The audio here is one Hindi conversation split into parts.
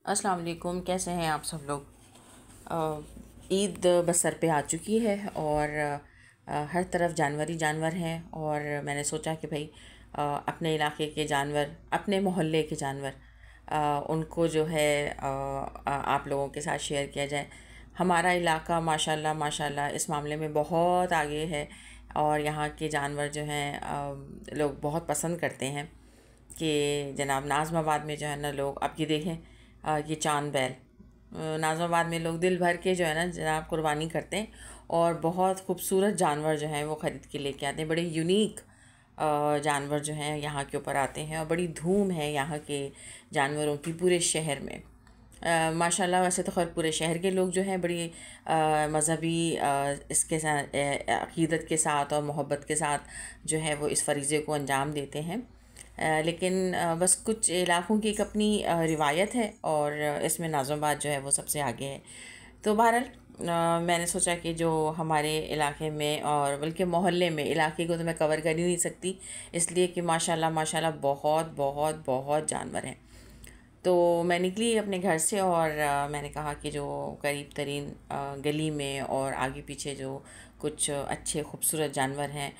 अस्सलाम वालेकुम, कैसे हैं आप सब लोग। ईद बस सर पे आ चुकी है और हर तरफ जानवर ही जानवर हैं। और मैंने सोचा कि भाई अपने इलाके के जानवर, अपने मोहल्ले के जानवर, उनको जो है आप लोगों के साथ शेयर किया जाए। हमारा इलाका माशाल्लाह माशाल्लाह इस मामले में बहुत आगे है और यहाँ के जानवर जो हैं लोग बहुत पसंद करते हैं। कि जनाब नाज़माबाद में जो है ना, लोग अब ये देखें, ये चांद बैल नाज़माबाद में लोग दिल भर के जो है ना जनाब कुर्बानी करते हैं और बहुत खूबसूरत जानवर जो हैं वो ख़रीद के लेके आते हैं। बड़े यूनिक जानवर जो हैं यहाँ के ऊपर आते हैं और बड़ी धूम है यहाँ के जानवरों की पूरे शहर में। माशाल्लाह वैसे तो खैर पूरे शहर के लोग जो हैं बड़ी मज़हबी इसके साथ अक़ीदत के साथ और मोहब्बत के साथ जो है वो इस फ़रीज़े को अंजाम देते हैं। लेकिन बस कुछ इलाक़ों की एक अपनी रिवायत है और इसमें नाज़माबाद जो है वो सबसे आगे है। तो बहरहाल मैंने सोचा कि जो हमारे इलाके में और बल्कि मोहल्ले में, इलाके को तो मैं कवर कर ही नहीं सकती इसलिए कि माशाल्लाह माशाल्लाह बहुत बहुत बहुत जानवर हैं। तो मैं निकली अपने घर से और मैंने कहा कि जो करीब तरीन गली में और आगे पीछे जो कुछ अच्छे खूबसूरत जानवर हैं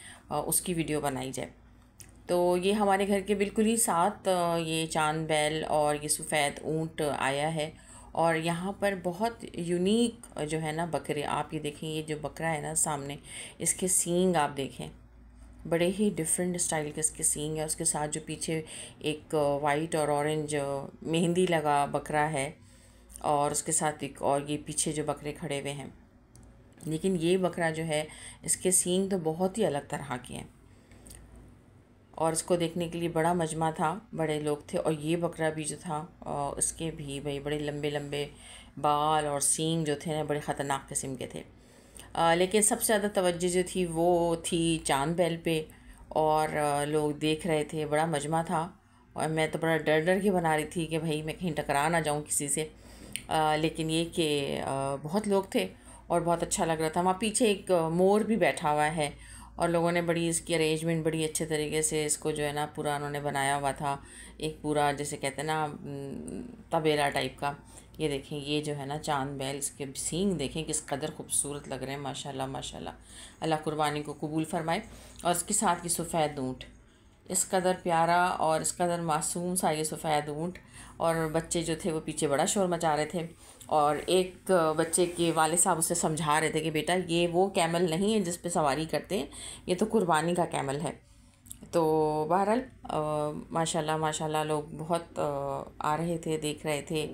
उसकी वीडियो बनाई जाए। तो ये हमारे घर के बिल्कुल ही साथ ये चांद बैल और ये सफ़ेद ऊँट आया है। और यहाँ पर बहुत यूनिक जो है ना बकरे, आप ये देखें, ये जो बकरा है ना सामने, इसके सींग आप देखें, बड़े ही डिफरेंट स्टाइल के इसके सींग है। उसके साथ जो पीछे एक वाइट और ऑरेंज मेहंदी लगा बकरा है और उसके साथ एक और ये पीछे जो बकरे खड़े हुए हैं। लेकिन ये बकरा जो है, इसके सींग तो बहुत ही अलग तरह के हैं और इसको देखने के लिए बड़ा मजमा था, बड़े लोग थे। और ये बकरा भी जो था इसके भी भाई बड़े लंबे लंबे बाल और सींग जो थे ना, बड़े ख़तरनाक किस्म के थे। लेकिन सबसे ज़्यादा तवज्जो जो थी वो थी चांद बैल पे और लोग देख रहे थे, बड़ा मजमा था। और मैं तो बड़ा डर डर के बना रही थी कि भाई मैं कहीं टकरा ना जाऊँ किसी से। लेकिन ये कि बहुत लोग थे और बहुत अच्छा लग रहा था। वहाँ पीछे एक मोर भी बैठा हुआ है और लोगों ने बड़ी इसकी अरेंजमेंट बड़ी अच्छे तरीके से इसको जो है ना पूरा उन्होंने बनाया हुआ था। एक पूरा जैसे कहते हैं ना तबेला टाइप का। ये देखें, ये जो है ना चांद बैल, इसके सींग देखें किस कदर खूबसूरत लग रहे हैं। माशाल्लाह माशाल्लाह, अल्लाह कुर्बानी को कबूल फरमाए। और इसके साथ ये सफ़ेद ऊँट, इस कदर प्यारा और इस कदर मासूम सा ये सफ़ेद ऊँट। और बच्चे जो थे वो पीछे बड़ा शोर मचा रहे थे और एक बच्चे के वाले साहब उसे समझा रहे थे कि बेटा ये वो कैमल नहीं है जिस पे सवारी करते हैं, ये तो कुर्बानी का कैमल है। तो बहरहाल माशाल्लाह माशाल्लाह लोग बहुत आ रहे थे, देख रहे थे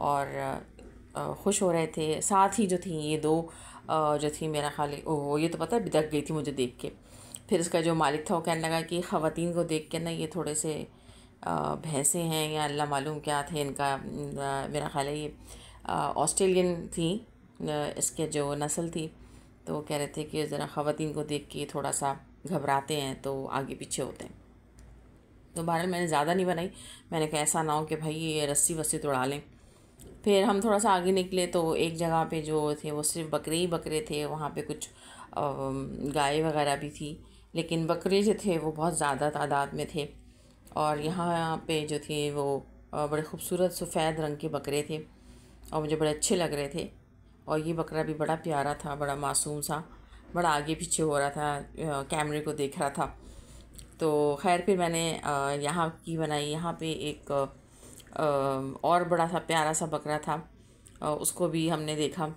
और खुश हो रहे थे। साथ ही जो थी ये दो जो थी, मेरा ख्याल ये तो पता है बिदक गई थी मुझे देख के। फिर इसका जो मालिक था वो कहने लगा कि ख़वातीन को देख के ना ये थोड़े से भैंसे हैं या अल्लाह मालूम क्या थे इनका। मेरा ख्याल है ये ऑस्ट्रेलियन थी, इसके जो नस्ल थी। तो वो कह रहे थे कि ज़रा ख़वातीन को देख के थोड़ा सा घबराते हैं तो आगे पीछे होते हैं। तो बहरहाल मैंने ज़्यादा नहीं बनाई, मैंने कहा ऐसा ना हो कि भाई ये रस्सी वस्सी तोड़ा लें। फिर हम थोड़ा सा आगे निकले तो एक जगह पे जो थे वो सिर्फ बकरे ही बकरे थे। वहाँ पे कुछ गाय वगैरह भी थी, लेकिन बकरे जो थे वो बहुत ज़्यादा तादाद में थे। और यहाँ पे जो थे वो बड़े खूबसूरत सफ़ेद रंग के बकरे थे और मुझे बड़े अच्छे लग रहे थे। और ये बकरा भी बड़ा प्यारा था, बड़ा मासूम सा, बड़ा आगे पीछे हो रहा था, कैमरे को देख रहा था। तो खैर फिर मैंने यहाँ की बनाई। यहाँ पे एक और बड़ा सा प्यारा सा बकरा था, उसको भी हमने देखा।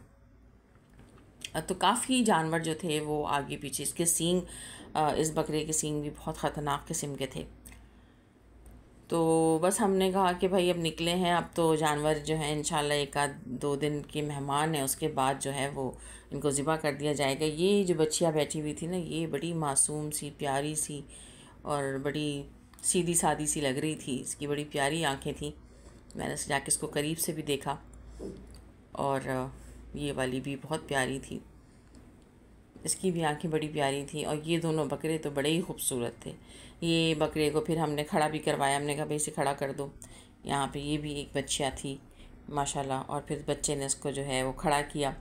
तो काफ़ी जानवर जो थे वो आगे पीछे, इसके सींग, इस बकरे के सींग भी बहुत ख़तरनाक किस्म के थे। तो बस हमने कहा कि भाई अब निकले हैं, अब तो जानवर जो है इंशाल्लाह एक आध 2 दिन के मेहमान हैं, उसके बाद जो है वो इनको ज़िबा कर दिया जाएगा। ये जो बच्चियाँ बैठी हुई थी ना, ये बड़ी मासूम सी, प्यारी सी और बड़ी सीधी सादी सी लग रही थी। इसकी बड़ी प्यारी आँखें थी। मैंने जाके इसको करीब से भी देखा और ये वाली भी बहुत प्यारी थी, इसकी भी आंखें बड़ी प्यारी थी। और ये दोनों बकरे तो बड़े ही खूबसूरत थे। ये बकरे को फिर हमने खड़ा भी करवाया, हमने कहा भाई इसे खड़ा कर दो। यहाँ पे ये भी एक बच्चियाँ थी माशाल्लाह, और फिर बच्चे ने इसको जो है वो खड़ा किया।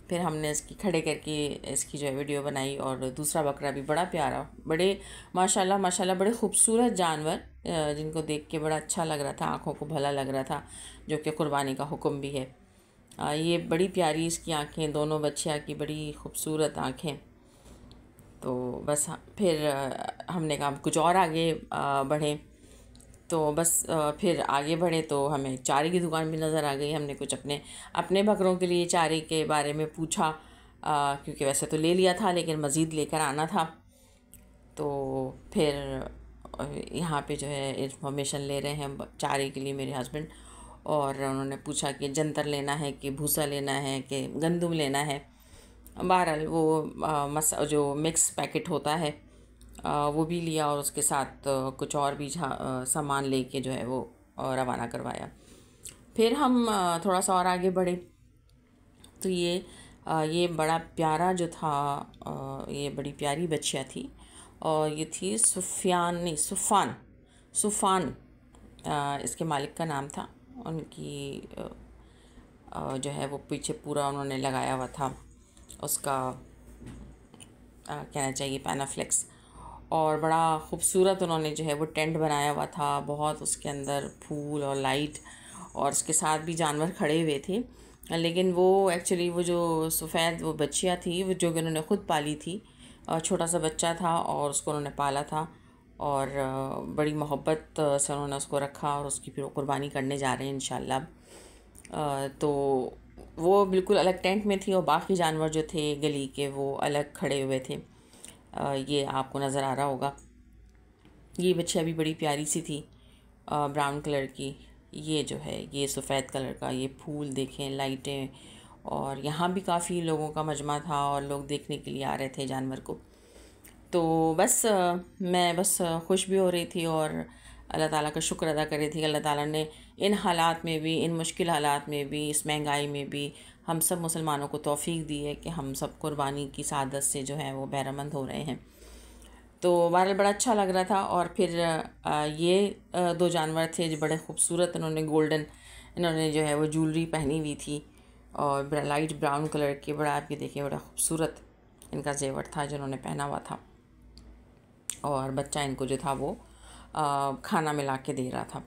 फिर हमने इसकी खड़े करके इसकी जो है वीडियो बनाई। और दूसरा बकरा भी बड़ा प्यारा, बड़े माशाल्लाह माशाल्लाह बड़े खूबसूरत जानवर, जिनको देख के बड़ा अच्छा लग रहा था, आँखों को भला लग रहा था, जो कि कुर्बानी का हुक्म भी है। ये बड़ी प्यारी इसकी आँखें, दोनों बच्चियाँ की बड़ी खूबसूरत आँखें। तो बस फिर हमने कहा कुछ और आगे बढ़े। तो बस फिर आगे बढ़े तो हमें चारे की दुकान भी नज़र आ गई। हमने कुछ अपने अपने बकरों के लिए चारे के बारे में पूछा, क्योंकि वैसे तो ले लिया था लेकिन मज़ीद लेकर आना था। तो फिर यहाँ पे जो है इंफॉर्मेशन ले रहे हैं चारे के लिए मेरे हस्बैंड, और उन्होंने पूछा कि जंतर लेना है कि भूसा लेना है कि गंदुम लेना है। बहरहाल वो जो मिक्स पैकेट होता है वो भी लिया, और उसके साथ कुछ और भी सामान लेके जो है वो रवाना करवाया। फिर हम थोड़ा सा और आगे बढ़े तो ये बड़ा प्यारा जो था, ये बड़ी प्यारी बच्चियाँ थी, और ये थी सुफ़ान इसके मालिक का नाम था। उनकी जो है वो पीछे पूरा उन्होंने लगाया हुआ था उसका कहना चाहिए पैनाफ्लेक्स, और बड़ा ख़ूबसूरत उन्होंने जो है वो टेंट बनाया हुआ था, बहुत उसके अंदर फूल और लाइट, और उसके साथ भी जानवर खड़े हुए थे। लेकिन वो एक्चुअली वो जो सफ़ेद वो बच्चियाँ थी वो जो कि उन्होंने ख़ुद पाली थी, छोटा सा बच्चा था और उसको उन्होंने पाला था, और बड़ी मोहब्बत से उन्होंने उसको रखा, और उसकी फिर वो कुर्बानी करने जा रहे हैं इंशाल्लाह। तो वो बिल्कुल अलग टेंट में थी, और बाकी जानवर जो थे गली के वो अलग खड़े हुए थे। ये आपको नज़र आ रहा होगा। ये बच्चियाँ भी बड़ी प्यारी सी थी, ब्राउन कलर की। ये जो है ये सफ़ेद कलर का, ये फूल देखें, लाइटें, और यहाँ भी काफ़ी लोगों का मजमा था और लोग देखने के लिए आ रहे थे जानवर को। तो बस मैं बस खुश भी हो रही थी और अल्लाह ताला का शुक्र अदा कर रही थी। अल्लाह ताला ने इन हालात में भी, इन मुश्किल हालात में भी, इस महंगाई में भी हम सब मुसलमानों को तौफीक दी है कि हम सब कुर्बानी की सादत से जो है वो बहरामंद हो रहे हैं। तो बहरहाल बड़ा अच्छा लग रहा था। और फिर ये दो जानवर थे जो बड़े खूबसूरत, इन्होंने गोल्डन, इन्होंने जो है वो ज्वेलरी पहनी हुई थी, और लाइट ब्राउन कलर के, बड़ा आप ये देखिए बड़ा खूबसूरत इनका जेवर था जो उन्होंने पहना हुआ था। और बच्चा इनको जो था वो खाना मिला के दे रहा था।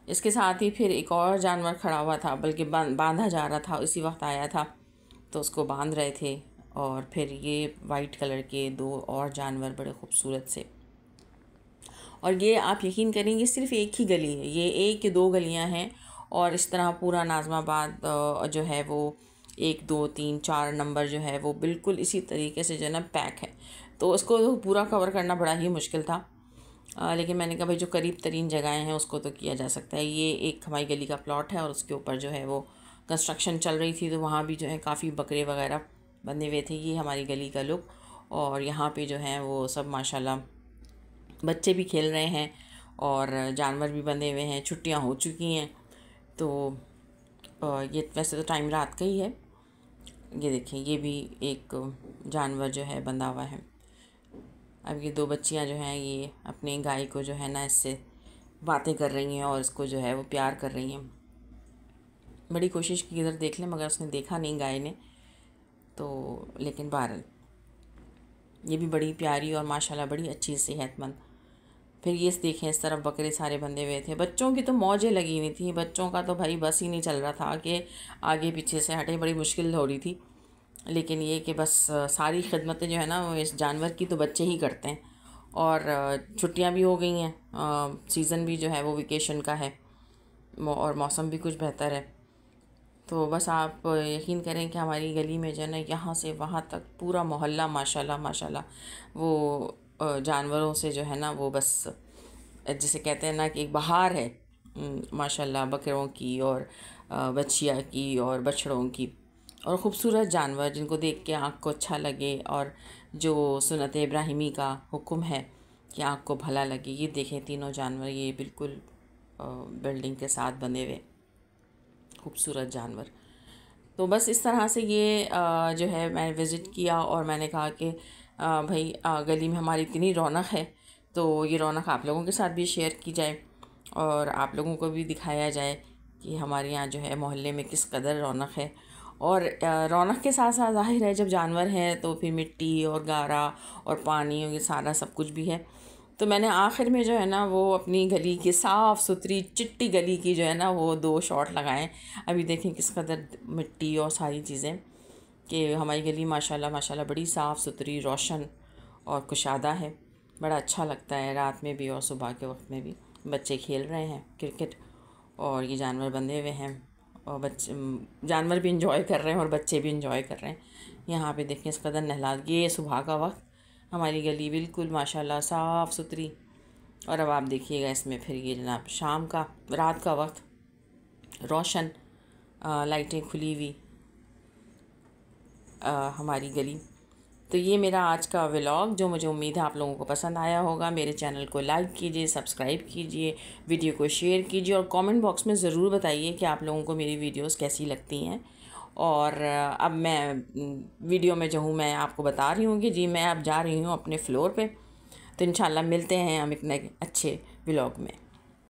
इसके साथ ही फिर एक और जानवर खड़ा हुआ था, बल्कि बांधा जा रहा था, इसी वक्त आया था तो उसको बांध रहे थे। और फिर ये वाइट कलर के दो और जानवर बड़े खूबसूरत से, और ये आप यकीन करेंगे सिर्फ़ एक ही गली है, ये एक या दो गलियां हैं, और इस तरह पूरा नाज़माबाद जो है वो 1 2 3 4 नंबर जो है वो बिल्कुल इसी तरीके से जो है ना पैक है। तो उसको पूरा कवर करना बड़ा ही मुश्किल था, लेकिन मैंने कहा भाई जो करीब तरीन जगहें हैं उसको तो किया जा सकता है। ये एक हमारी गली का प्लॉट है और उसके ऊपर जो है वो कंस्ट्रक्शन चल रही थी, तो वहाँ भी जो है काफ़ी बकरे वगैरह बंधे हुए थे। ये हमारी गली का लुक, और यहाँ पे जो हैं वो सब माशाल्लाह बच्चे भी खेल रहे हैं और जानवर भी बंधे हुए हैं। छुट्टियाँ हो चुकी हैं, तो ये वैसे तो टाइम रात का ही है। ये देखिए ये भी एक जानवर जो है बंधा हुआ है। अब ये दो बच्चियां जो हैं ये अपनी गाय को जो है ना इससे बातें कर रही हैं और इसको जो है वो प्यार कर रही हैं। बड़ी कोशिश की इधर देख लें मगर उसने देखा नहीं गाय ने, तो लेकिन बहरहाल ये भी बड़ी प्यारी और माशाल्लाह बड़ी अच्छी सेहतमंद। फिर ये देखें इस तरफ बकरे सारे बंधे हुए थे। बच्चों की तो मौजें लगी हुई थी, बच्चों का तो भाई बस ही नहीं चल रहा था कि आगे पीछे से हटे, बड़ी मुश्किल हो रही थी। लेकिन ये कि बस सारी खिदमतें जो है ना वो इस जानवर की तो बच्चे ही करते हैं। और छुट्टियां भी हो गई हैं, सीज़न भी जो है वो वेकेशन का है, और मौसम भी कुछ बेहतर है। तो बस आप यकीन करें कि हमारी गली में जो है ना यहाँ से वहाँ तक पूरा मोहल्ला माशाल्लाह माशाल्लाह वो जानवरों से जो है ना वो बस जिसे कहते हैं ना कि एक बहार है माशाल्लाह, बकरों की और बच्चियाँ की और बछड़ों की, और ख़ूबसूरत जानवर जिनको देख के आँख को अच्छा लगे, और जो सुन्नत इब्राहिमी का हुक्म है कि आँख को भला लगे। ये देखें तीनों जानवर, ये बिल्कुल बिल्डिंग के साथ बने हुए खूबसूरत जानवर। तो बस इस तरह से ये जो है मैंने विज़िट किया, और मैंने कहा कि भाई गली में हमारी इतनी रौनक है तो ये रौनक आप लोगों के साथ भी शेयर की जाए और आप लोगों को भी दिखाया जाए कि हमारे यहाँ जो है मोहल्ले में किस कदर रौनक है। और रौनक के साथ साथ ज़ाहिर है जब जानवर हैं तो फिर मिट्टी और गारा और पानी और ये सारा सब कुछ भी है। तो मैंने आखिर में जो है ना वो अपनी गली की साफ़ सुथरी चिट्टी गली की जो है ना वो 2 शॉट लगाएं। अभी देखें किस कदर मिट्टी और सारी चीज़ें, कि हमारी गली माशाल्लाह माशाल्लाह बड़ी साफ़ सुथरी, रोशन और कुशादा है। बड़ा अच्छा लगता है रात में भी और सुबह के वक्त में भी। बच्चे खेल रहे हैं क्रिकेट और ये जानवर बंधे हुए हैं और बच्चे जानवर भी इंजॉय कर रहे हैं और बच्चे भी इंजॉय कर रहे हैं। यहाँ पे देखें इस कदर नहला, ये सुबह का वक्त, हमारी गली बिल्कुल माशाल्लाह साफ़ सुथरी। और अब आप देखिएगा इसमें फिर ये जनाब शाम का, रात का वक्त, रोशन, लाइटें खुली हुई हमारी गली। तो ये मेरा आज का व्लॉग, जो मुझे उम्मीद है आप लोगों को पसंद आया होगा। मेरे चैनल को लाइक कीजिए, सब्सक्राइब कीजिए, वीडियो को शेयर कीजिए और कमेंट बॉक्स में ज़रूर बताइए कि आप लोगों को मेरी वीडियोस कैसी लगती हैं। और अब मैं वीडियो में जो हूँ मैं आपको बता रही हूँ कि जी मैं अब जा रही हूँ अपने फ्लोर पे। तो इंशाल्लाह मिलते हैं हम एक नए अच्छे व्लॉग में।